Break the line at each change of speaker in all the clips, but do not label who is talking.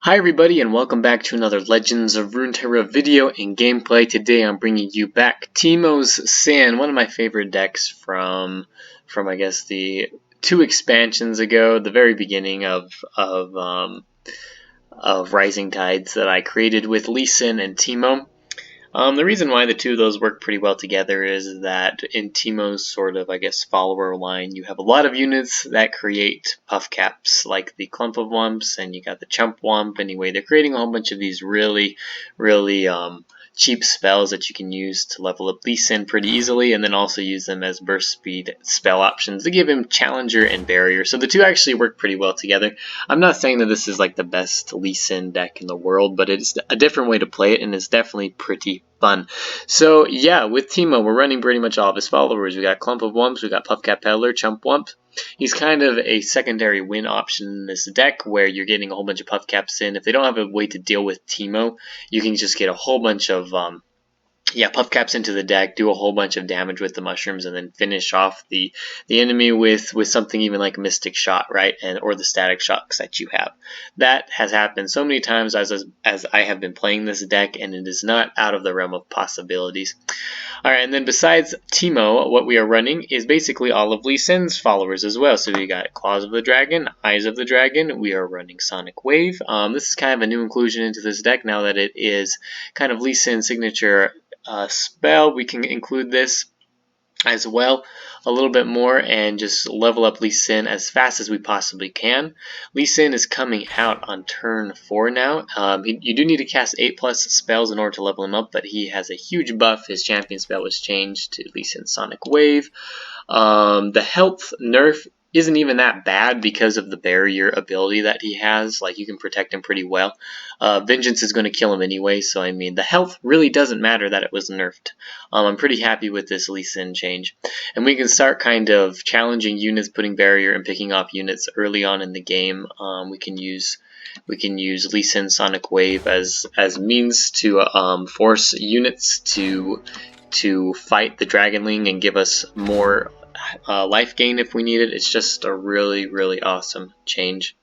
Hi everybody and welcome back to another Legends of Runeterra video and gameplay. Today I'm bringing you back Teemo's Sin, one of my favorite decks from I guess the two expansions ago, the very beginning of Rising Tides that I created with Lee Sin and Teemo. The reason why the two of those work pretty well together is that in Teemo's sort of, I guess, follower line, you have a lot of units that create puff caps, like the Clump of Wumps, and you got the Chump Wump. Anyway, they're creating a whole bunch of these really cheap spells that you can use to level up Lee Sin pretty easily, and then also use them as burst speed spell options to give him Challenger and Barrier. So the two actually work pretty well together. I'm not saying that this is like the best Lee Sin deck in the world, but it's a different way to play it, and it's definitely pretty fun. So yeah, with Teemo, we're running pretty much all of his followers. We got Clump of Wumps, we got Puffcap Peddler, Chump Wump. He's kind of a secondary win option in this deck where you're getting a whole bunch of Puffcaps in. If they don't have a way to deal with Teemo, you can just get a whole bunch of Puffcaps into the deck, do a whole bunch of damage with the mushrooms, and then finish off the enemy with something even like Mystic Shot, right? Or the Static Shocks that you have. That has happened so many times as I have been playing this deck, and it is not out of the realm of possibilities. Alright, and then besides Teemo, what we are running is basically all of Lee Sin's followers as well. So we got Claws of the Dragon, Eyes of the Dragon, we are running Sonic Wave. This is kind of a new inclusion into this deck now that it is kind of Lee Sin's signature spell. We can include this as well a little bit more and just level up Lee Sin as fast as we possibly can. Lee Sin is coming out on turn 4 now. You do need to cast 8+ spells in order to level him up, but he has a huge buff. His champion spell was changed to Lee Sin Sonic Wave. The health nerf isn't even that bad because of the barrier ability that he has. Like, you can protect him pretty well. Vengeance is going to kill him anyway, so I mean the health really doesn't matter that it was nerfed. I'm pretty happy with this Lee Sin change. And we can start kind of challenging units, putting barrier and picking off units early on in the game. We can use Lee Sin Sonic Wave as means to force units to fight the Dragonling and give us more life gain if we need it. It's just a really awesome change.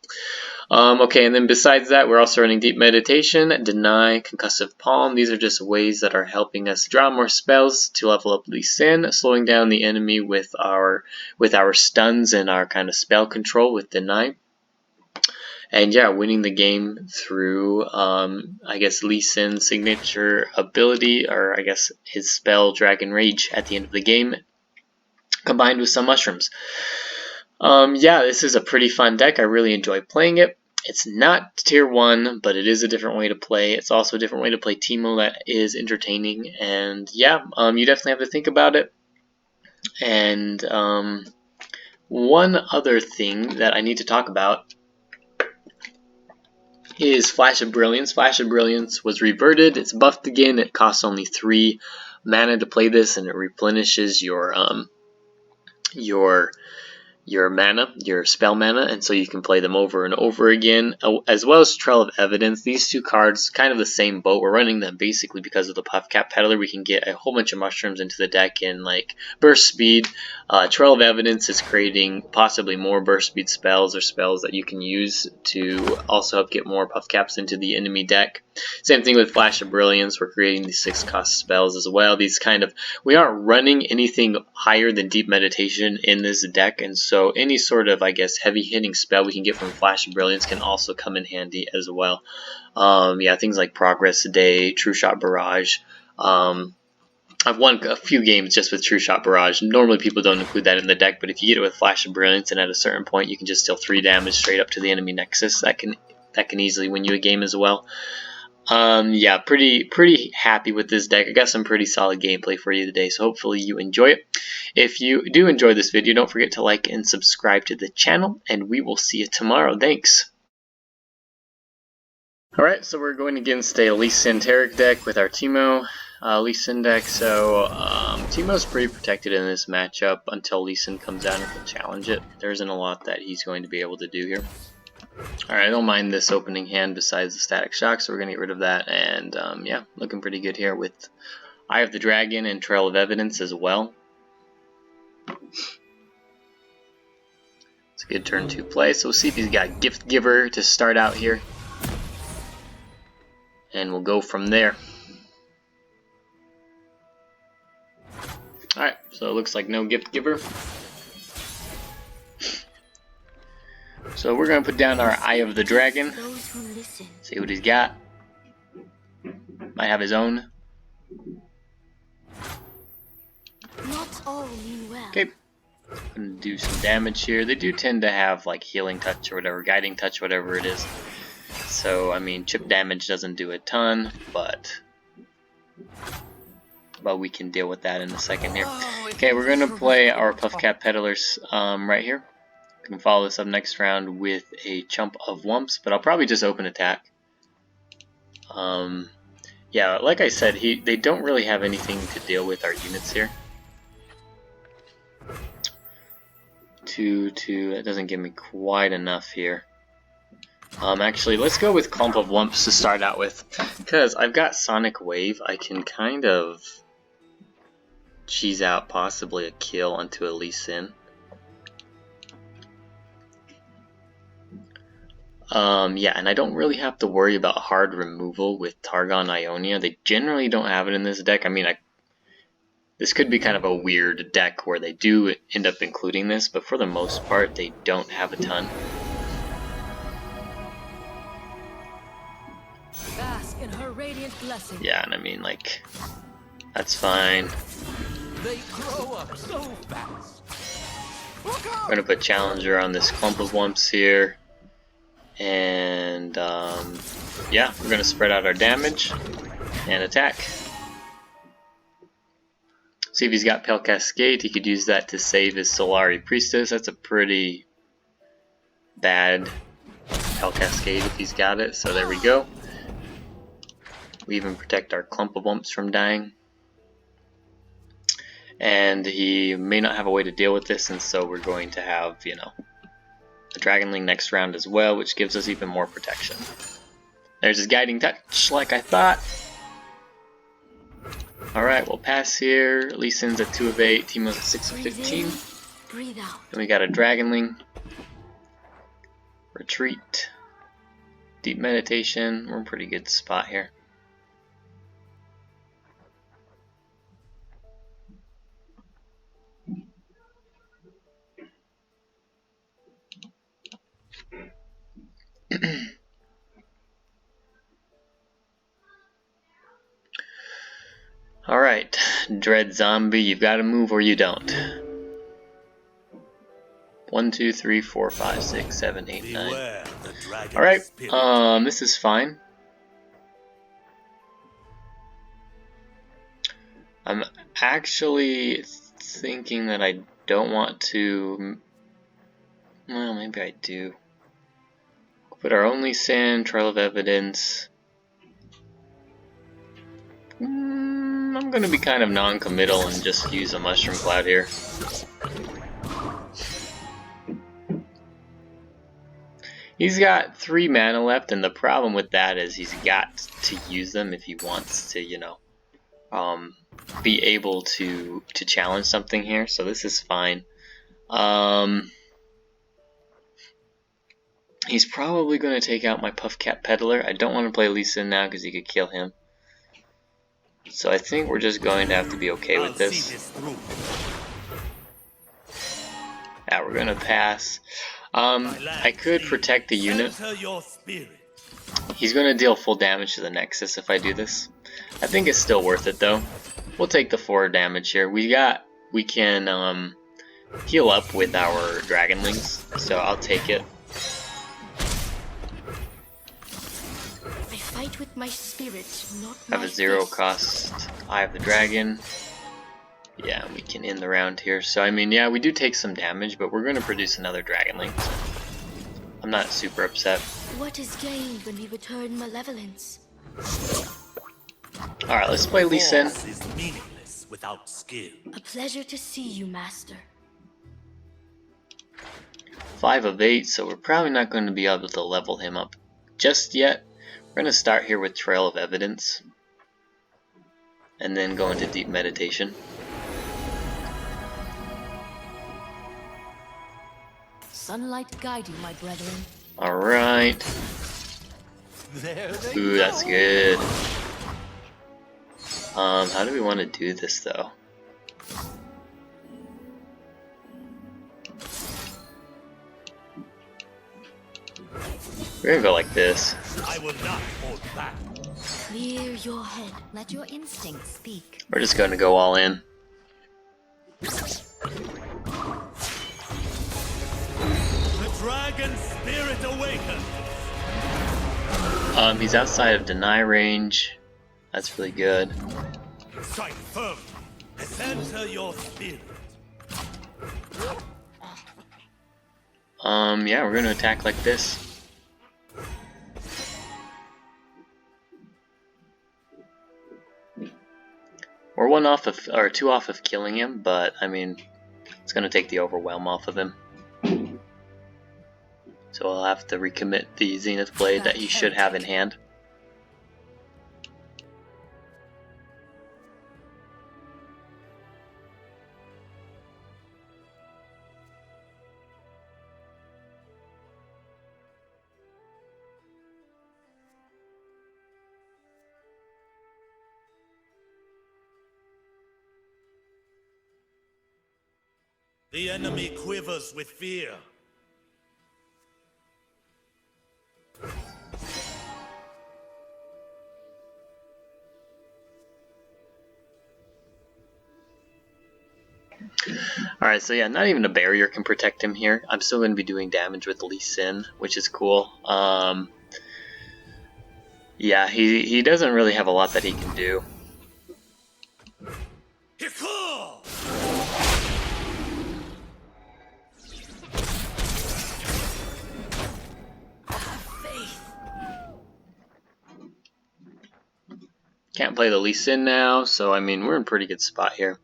Okay, and then besides that, we're also running Deep Meditation, Deny, Concussive Palm. These are just ways that are helping us draw more spells to level up Lee Sin, slowing down the enemy with our stuns and our kind of spell control with Deny. And yeah, winning the game through, I guess, Lee Sin's signature ability, or I guess his spell Dragon Rage at the end of the game, combined with some mushrooms. Yeah, this is a pretty fun deck. I really enjoy playing it. It's not tier 1, but it is a different way to play. It's also a different way to play Teemo that is entertaining. And yeah, you definitely have to think about it. And one other thing that I need to talk about is Flash of Brilliance. Flash of Brilliance was reverted. It's buffed again. It costs only 3 mana to play this, and it replenishes your mana, your spell mana, and so you can play them over and over again, as well as Trail of Evidence. These two cards, kind of the same boat. We're running them basically because of the Puffcap Peddler. We can get a whole bunch of mushrooms into the deck in like burst speed. Trail of Evidence is creating possibly more burst speed spells or spells that you can use to also help get more Puffcaps into the enemy deck. Same thing with Flash of Brilliance. We're creating these 6-cost spells as well. These we aren't running anything higher than Deep Meditation in this deck, and so any sort of, I guess, heavy hitting spell we can get from Flash of Brilliance can also come in handy as well. Yeah, things like Progress Day, True Shot Barrage. I've won a few games just with True Shot Barrage. Normally people don't include that in the deck, but if you get it with Flash of Brilliance, and at a certain point you can just deal 3 damage straight up to the enemy Nexus, that can easily win you a game as well. Yeah, pretty happy with this deck. I got some pretty solid gameplay for you today, so hopefully you enjoy it. If you do enjoy this video, don't forget to like and subscribe to the channel, and we will see you tomorrow. Thanks. Alright, so we're going against a Lee Sin Taric deck with our Teemo Lee Sin deck. So Teemo's pretty protected in this matchup until Lee Sin comes out and can challenge it. There isn't a lot that he's going to be able to do here. Alright, I don't mind this opening hand besides the Static Shock, so we're going to get rid of that. And yeah, looking pretty good here with Eye of the Dragon and Trail of Evidence as well. It's a good turn 2 play, so we'll see if he's got Gift Giver to start out here. and we'll go from there. Alright, so it looks like no gift giver. So we're going to put down our Eye of the Dragon. See what he's got. Might have his own. Okay. Gonna do some damage here. They do tend to have like healing touch or whatever, guiding touch, whatever it is. So I mean, chip damage doesn't do a ton, but we can deal with that in a second here. Okay, we're gonna play our Puffcat Peddlers right here. We can follow this up next round with a chump of Wumps, but I'll probably just open attack. Yeah, like I said, they don't really have anything to deal with our units here. 2, that doesn't give me quite enough here. Actually, let's go with Clump of Wumps to start out with, because I've got Sonic Wave. I can kind of cheese out possibly a kill onto a Lee Sin. Yeah, and I don't really have to worry about hard removal with Targon Ionia. They generally don't have it in this deck. I mean, this could be kind of a weird deck where they do end up including this, but for the most part, they don't have a ton.
Bask in her radiant blessing.
Yeah, and I mean, like, that's fine.
They grow up so fast.
We're gonna put Challenger on this Clump of Wumps here. And yeah, we're gonna spread out our damage and attack. See if he's got Pale Cascade. He could use that to save his Solari Priestess. That's a pretty bad Pale Cascade if he's got it. So there we go. We even protect our Clump of Wumps from dying. And he may not have a way to deal with this, and so we're going to have, you know, a Dragonling next round as well, which gives us even more protection. There's his Guiding Touch, like I thought. Alright, we'll pass here. Lee Sin's at 2 of 8, Teemo's at 6 of 15. Then we got a Dragonling. Retreat. Deep Meditation. We're in a pretty good spot here. Alright, Dread Zombie, you've got to move or you don't. 1, 2, 3, 4, 5, 6, 7, 8, 9. Alright, this is fine. I'm actually thinking that I don't want to... Well, maybe I do. Put our only Sin, Trail of Evidence. I'm going to be kind of non-committal and just use a Mushroom Cloud here. He's got 3 mana left, and the problem with that is he's got to use them if he wants to, you know, be able to challenge something here. So this is fine. He's probably going to take out my Puffcat Peddler. I don't want to play Lee Sin now because he could kill him. So I think we're just going to have to be okay with this. Yeah, we're going to pass. I could protect the unit. He's going to deal full damage to the Nexus if I do this. I think it's still worth it though. We'll take the 4 damage here. We can heal up with our Dragonlings, so I'll take it.
With my spirit, not
have a 0 cost Eye of the Dragon. Yeah, we can end the round here. So I mean, yeah, we do take some damage, but we're going to produce another Dragonling. I'm not super upset.
What is gained when we return malevolence?
Alright, let's play Lee Sin.
Is meaningless without skill.
A pleasure to see you, Master.
5 of 8, so we're probably not going to be able to level him up just yet. We're going to start here with Trail of Evidence, and then go into Deep Meditation.
Sunlight guide you, my brethren.
Alright.
There they
Ooh, that's good. How do we want to do this though? We're gonna go like this.
I will not hold back.
Clear your head.
Let your instincts speak.
We're just gonna go all in.
The dragon spirit awakens.
He's outside of deny range. That's really good.
Strike firm. Center your spirit.
Yeah, we're gonna attack like this. We're one off of, or two off of killing him, but I mean, it's gonna take the overwhelm off of him. So I'll have to recommit the Zenith Blade that he should have in hand.
The enemy quivers with fear.
Alright, so yeah, not even a barrier can protect him here. I'm still going to be doing damage with Lee Sin, which is cool. Yeah, he doesn't really have a lot that he can do. Can't play the Lee Sin now, so I mean, we're in a pretty good spot here.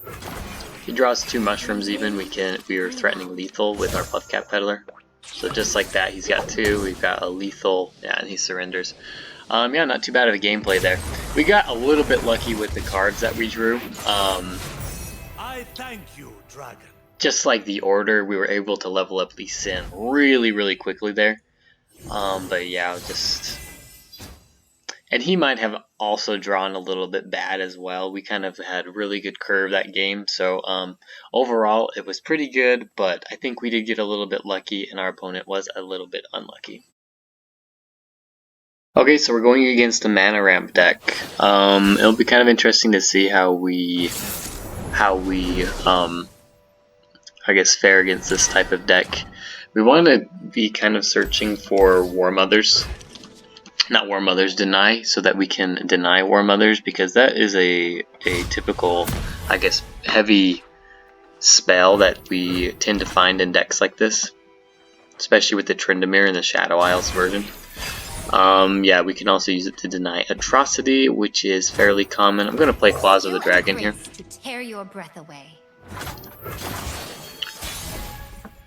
If he draws 2 mushrooms even, we are threatening lethal with our Puffcat Peddler. So just like that, he's got 2, we've got a lethal, yeah, and he surrenders. Yeah, not too bad of a gameplay there. We got a little bit lucky with the cards that we drew.
I thank you, dragon.
Just like the order, we were able to level up Lee Sin really quickly there. But yeah, just... And he might have also drawn a little bit bad as well. We kind of had a really good curve that game. So overall, it was pretty good. But I think we did get a little bit lucky, and our opponent was a little bit unlucky. Okay, so we're going against a mana ramp deck. It'll be kind of interesting to see how we I guess fare against this type of deck. We want to be kind of searching for War Mothers. Not War Mothers, deny, so that we can deny War Mothers, because that is a typical, I guess, heavy spell that we tend to find in decks like this, especially with the Tryndamere and the Shadow Isles version. Yeah, we can also use it to deny Atrocity, which is fairly common. I'm going to play Claws of the Dragon here.
To tear your breath away.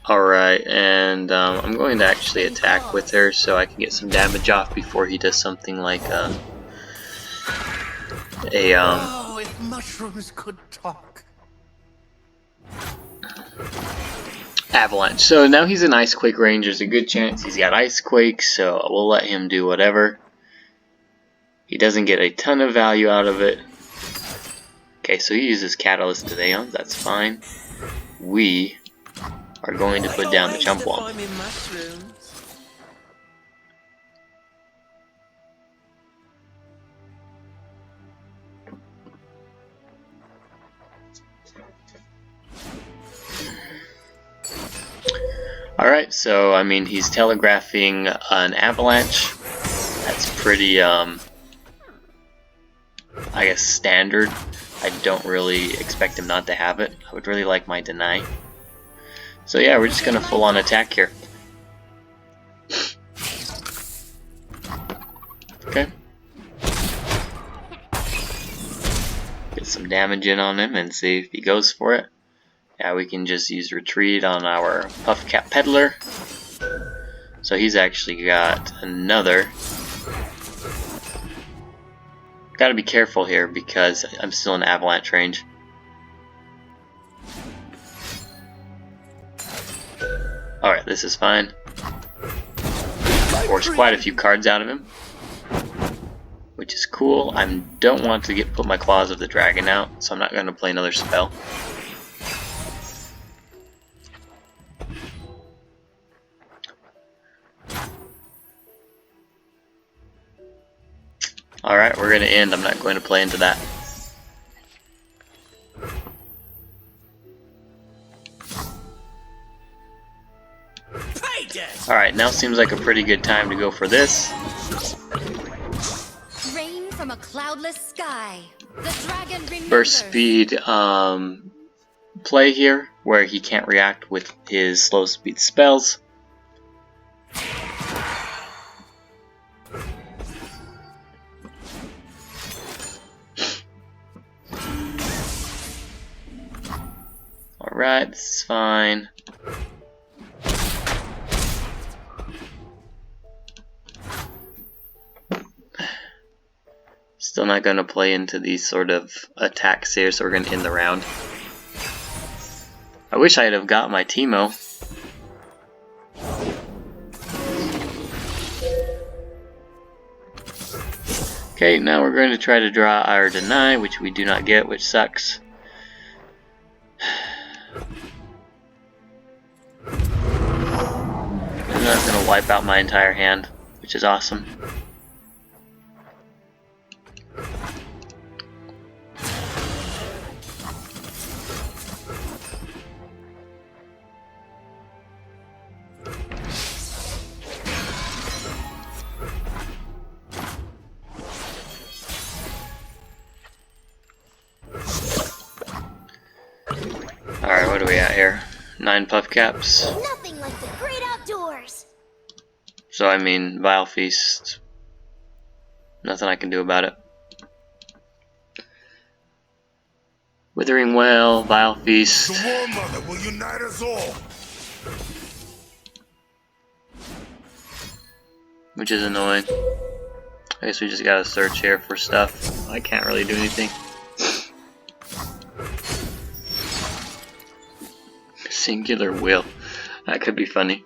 Alright, and I'm going to actually attack with her so I can get some damage off before he does something like
Oh, if mushrooms could talk.
Avalanche. So now he's in Ice Quake range. There's a good chance he's got Ice Quake, so we'll let him do whatever. He doesn't get a ton of value out of it. Okay, so he uses Catalyst to Aeon. That's fine. We are going to put down the Chump Womp. Alright, so I mean, he's telegraphing an Avalanche. That's pretty, I guess, standard. I don't really expect him not to have it. I would really like my deny. So yeah, we're just gonna full on attack here. Okay. Get some damage in on him and see if he goes for it. Yeah, we can just use retreat on our Puffcat Peddler. So he's actually got another. Gotta be careful here because I'm still in Avalanche range. Alright, this is fine. force quite a few cards out of him, which is cool. I don't want to put my Claws of the Dragon out, so I'm not going to play another spell. Alright, we're going to end. I'm not going to play into that. Alright, now seems like a pretty good time to go for this.
Rain from a cloudless sky. The dragon remembers.
Burst speed play here, where he can't react with his slow speed spells. Alright, this is fine. Still not going to play into these sort of attacks here, so we're going to end the round. I wish I'd have got my Teemo. Okay, now we're going to try to draw our Deny, which we do not get, which sucks. And that's going to wipe out my entire hand, which is awesome. Alright, what are we at here? 9 puff caps.
Nothing like the great outdoors.
So I mean, Vile Feast. Nothing I can do about it. Withering Wail, Vile Feast.
The War Mother will unite us all.
Which is annoying. I guess we just gotta search here for stuff. I can't really do anything. Singular Will. That could be funny.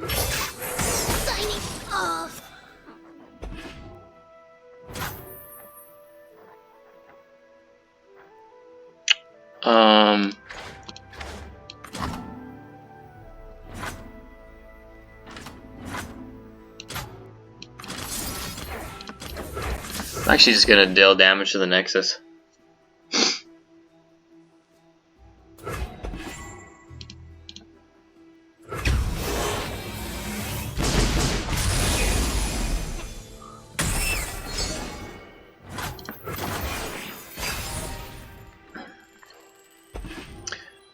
Signing off.
I'm actually just gonna deal damage to the Nexus.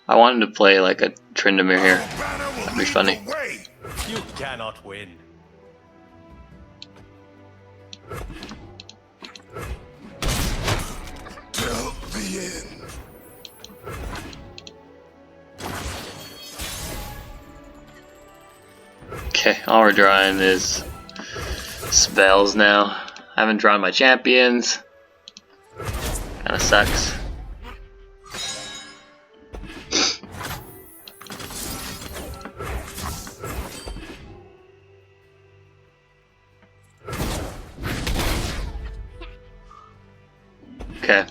I wanted to play like a Tryndamere here. That'd be funny.
You cannot win. Till the end.
Okay, all we're drawing is spells now. I haven't drawn my champions. Kinda sucks. Okay.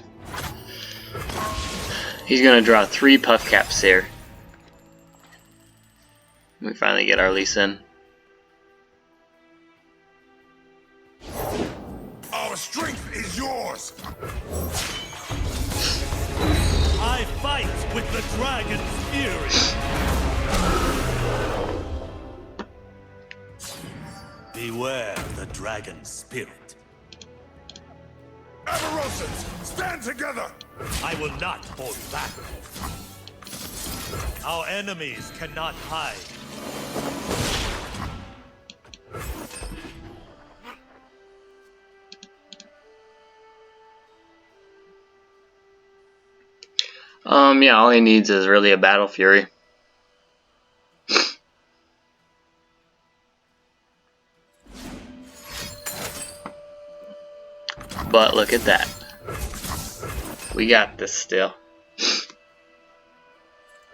He's gonna draw 3 puff caps here. We finally get our Lee Sin.
Our strength is yours. I fight with the dragon's fury. Beware the dragon's spirit. Avarosans, stand together! I will not hold back. Our enemies cannot hide.
Yeah, all he needs is really a Battle Fury. But look at that. We got this still.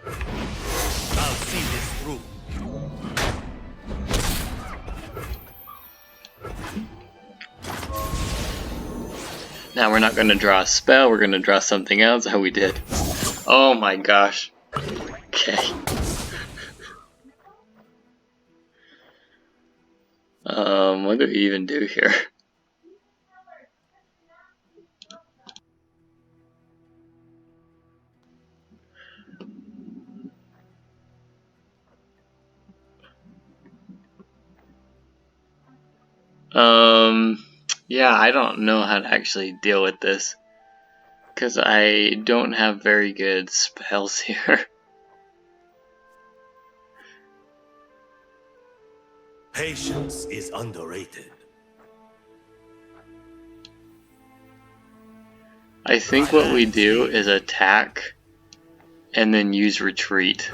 I'll see this through.
Now we're not going to draw a spell, we're going to draw something else. Oh, we did. Oh my gosh. Okay. What do we even do here? Yeah, I don't know how to actually deal with this, because I don't have very good spells here.
Patience is underrated.
I think what we do is attack and then use retreat.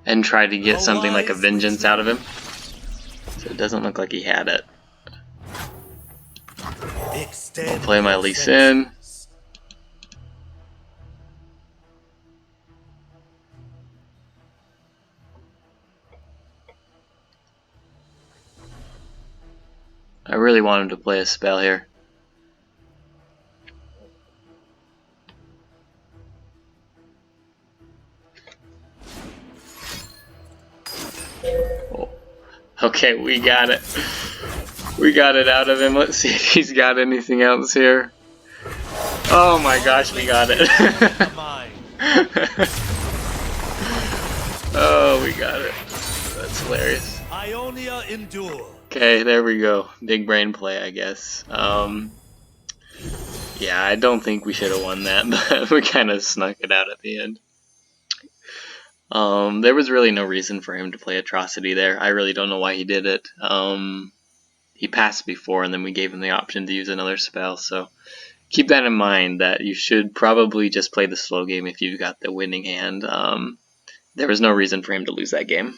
And try to get something like a vengeance out of him. So it doesn't look like he had it. I'll play my Lee Sin. I really want him to play a spell here. Oh. Okay, we got it. We got it out of him. Let's see if he's got anything else here. Oh my gosh, we got it. Oh, we got it. That's hilarious.
Ionia endure.
Okay, there we go. Big brain play, I guess. Yeah, I don't think we should have won that, but we kind of snuck it out at the end. There was really no reason for him to play Atrocity there. I really don't know why he did it. He passed before, and then we gave him the option to use another spell, so keep that in mind, that you should probably just play the slow game if you've got the winning hand. There was no reason for him to lose that game.